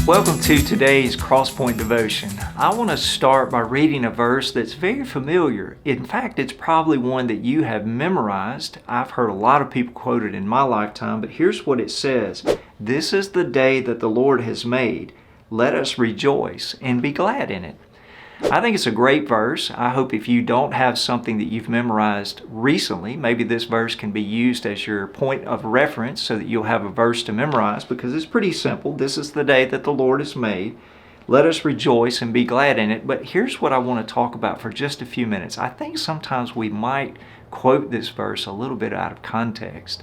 Welcome to today's Crosspoint Devotion. I want to start by reading a verse that's very familiar. In fact, it's probably one that you have memorized. I've heard a lot of people quote it in my lifetime, but here's what it says. This is the day that the Lord has made. Let us rejoice and be glad in it. I think it's a great verse. I hope if you don't have something that you've memorized recently, maybe this verse can be used as your point of reference so that you'll have a verse to memorize, because it's pretty simple. This is the day that the Lord has made. Let us rejoice and be glad in it. But here's what I want to talk about for just a few minutes. I think sometimes we might quote this verse a little bit out of context.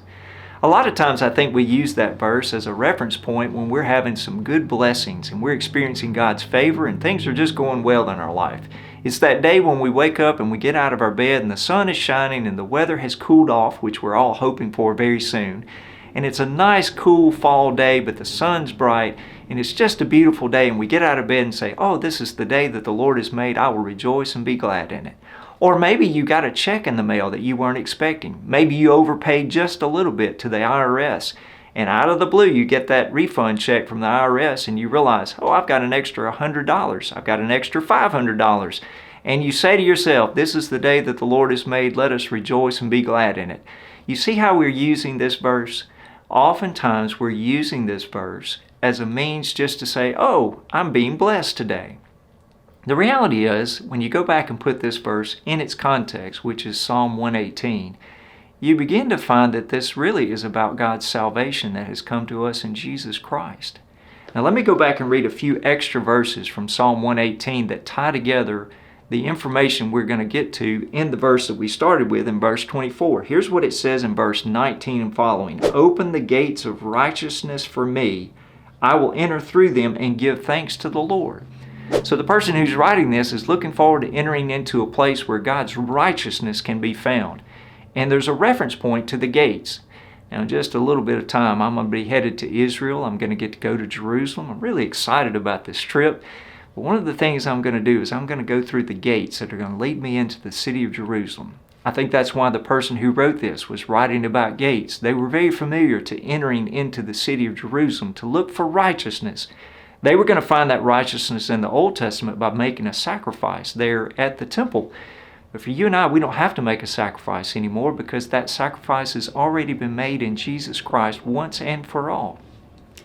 A lot of times I think we use that verse as a reference point when we're having some good blessings and we're experiencing God's favor and things are just going well in our life. It's that day when we wake up and we get out of our bed and the sun is shining and the weather has cooled off, which we're all hoping for very soon. And it's a nice cool fall day, but the sun's bright and it's just a beautiful day, and we get out of bed and say, oh, this is the day that the Lord has made. I will rejoice and be glad in it. Or maybe you got a check in the mail that you weren't expecting. Maybe you overpaid just a little bit to the IRS, and out of the blue you get that refund check from the IRS and you realize, oh, I've got an extra $100. I've got an extra $500. And you say to yourself, this is the day that the Lord has made. Let us rejoice and be glad in it. You see how we're using this verse? Oftentimes we're using this verse as a means just to say, oh, I'm being blessed today. The reality is, when you go back and put this verse in its context, which is Psalm 118, you begin to find that this really is about God's salvation that has come to us in Jesus Christ. Now let me go back and read a few extra verses from Psalm 118 that tie together the information we're going to get to in the verse that we started with in verse 24. Here's what it says in verse 19 and following. Open the gates of righteousness for me. I will enter through them and give thanks to the Lord. So the person who's writing this is looking forward to entering into a place where God's righteousness can be found. And there's a reference point to the gates. Now in just a little bit of time, I'm going to be headed to Israel. I'm going to get to go to Jerusalem. I'm really excited about this trip. But one of the things I'm going to do is I'm going to go through the gates that are going to lead me into the city of Jerusalem. I think that's why the person who wrote this was writing about gates. They were very familiar to entering into the city of Jerusalem to look for righteousness. They were going to find that righteousness in the Old Testament by making a sacrifice there at the temple. But for you and I, we don't have to make a sacrifice anymore because that sacrifice has already been made in Jesus Christ once and for all.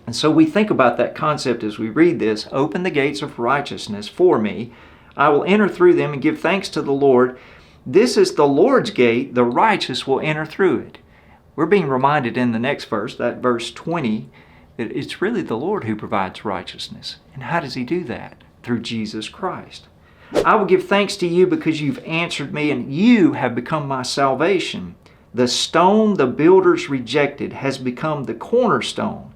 And so we think about that concept as we read this. Open the gates of righteousness for me. I will enter through them and give thanks to the Lord. This is the Lord's gate. The righteous will enter through it. We're being reminded in the next verse, that verse 20, that it's really the Lord who provides righteousness. And how does He do that? Through Jesus Christ. I will give thanks to you because you've answered me and you have become my salvation. The stone the builders rejected has become the cornerstone.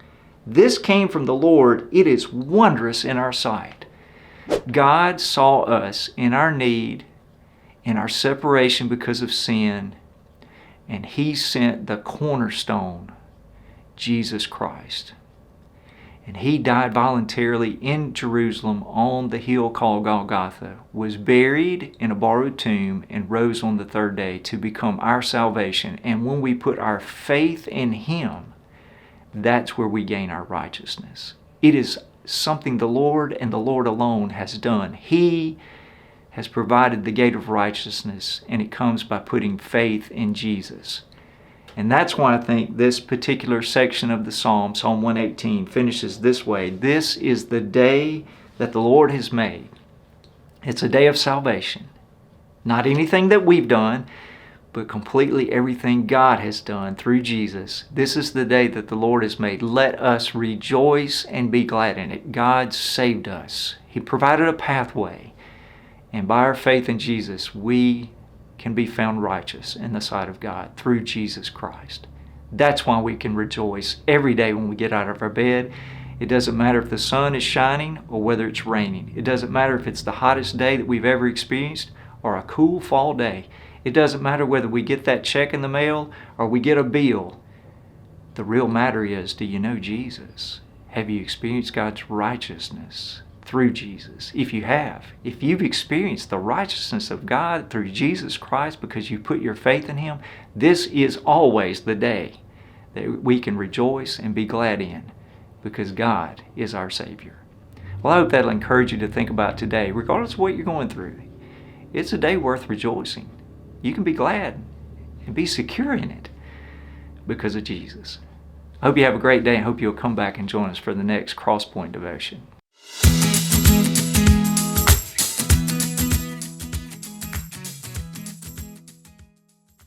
This came from the Lord. It is wondrous in our sight. God saw us in our need, in our separation because of sin, and He sent the cornerstone, Jesus Christ. And He died voluntarily in Jerusalem on the hill called Golgotha, was buried in a borrowed tomb, and rose on the third day to become our salvation. And when we put our faith in Him, that's where we gain our righteousness. It is something the Lord and the Lord alone has done. He has provided the gate of righteousness, and it comes by putting faith in Jesus. And that's why I think this particular section of the Psalm, Psalm 118, finishes this way. This is the day that the Lord has made. It's a day of salvation. Not anything that we've done, but completely everything God has done through Jesus. This is the day that the Lord has made. Let us rejoice and be glad in it. God saved us. He provided a pathway. And by our faith in Jesus, we can be found righteous in the sight of God through Jesus Christ. That's why we can rejoice every day when we get out of our bed. It doesn't matter if the sun is shining or whether it's raining. It doesn't matter if it's the hottest day that we've ever experienced or a cool fall day. It doesn't matter whether we get that check in the mail or we get a bill. The real matter is, do you know Jesus? Have you experienced God's righteousness through Jesus? If you have, if you've experienced the righteousness of God through Jesus Christ because you put your faith in Him, this is always the day that we can rejoice and be glad in because God is our Savior. Well, I hope that'll encourage you to think about today, regardless of what you're going through. It's a day worth rejoicing. You can be glad and be secure in it because of Jesus. I hope you have a great day and hope you'll come back and join us for the next Crosspoint Devotion.